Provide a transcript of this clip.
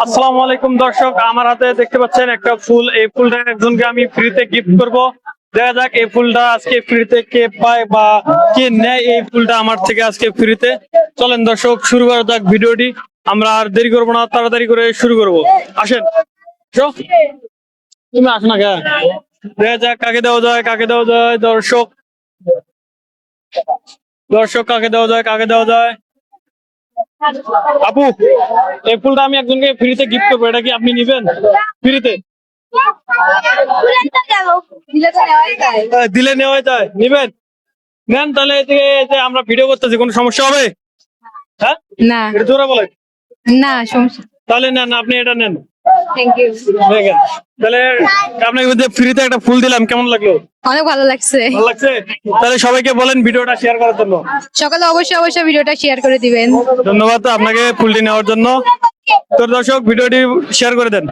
আসসালামু আলাইকুম দর্শক, আমার হাতে দেখতে পাচ্ছেন একটা ফুল। এই ফুলটা একজনকে আমি ফ্রিতে গিফট করব। দেখা যাক এই ফুলটা আজকে ফ্রিতে কে পায় বা কে নেয় এই ফুলটা আমার থেকে আজকে ফ্রিতে। চলেন দর্শক, শুরু করা যাক ভিডিওটি। আমরা আর দেরি করবো না, তাড়াতাড়ি করে শুরু করব। আসেন, আসো। তুমি আসো না কে? দেখা যাক কাকে দেওয়া যায়, কাকে দেওয়া যায়। দর্শক দর্শক কাকে দেওয়া যায়, কাকে দেওয়া যায়। আপু, এই ফুলটা আমি একজনকে ফ্রিতে গিফট করবো, এটা কি আপনি নিবেন ফ্রিতে? দিলে নেওয়া যায়, নিবেন? নেন তাহলে। যে আমরা ভিডিও করতেছি, কোনো সমস্যা হবে? হ্যাঁ, না এটা জোরে বলেন। না সমস্যা। তাহলে নেন, আপনি এটা নেন। Thank you. দেখেন তাহলে, আপনাকে যে ফ্রিতে একটা ফুল দিলাম, কেমন লাগলো? অনেক ভালো লাগছে। ভালো লাগছে? তাহলে সবাইকে বলেন ভিডিওটা শেয়ার করার জন্য। সকালে অবশ্যই ভিডিওটা শেয়ার করে দিবেন। ধন্যবাদ আপনাকে ফুলটি নেওয়ার জন্য। তো দর্শক, ভিডিওটি শেয়ার করে দেন।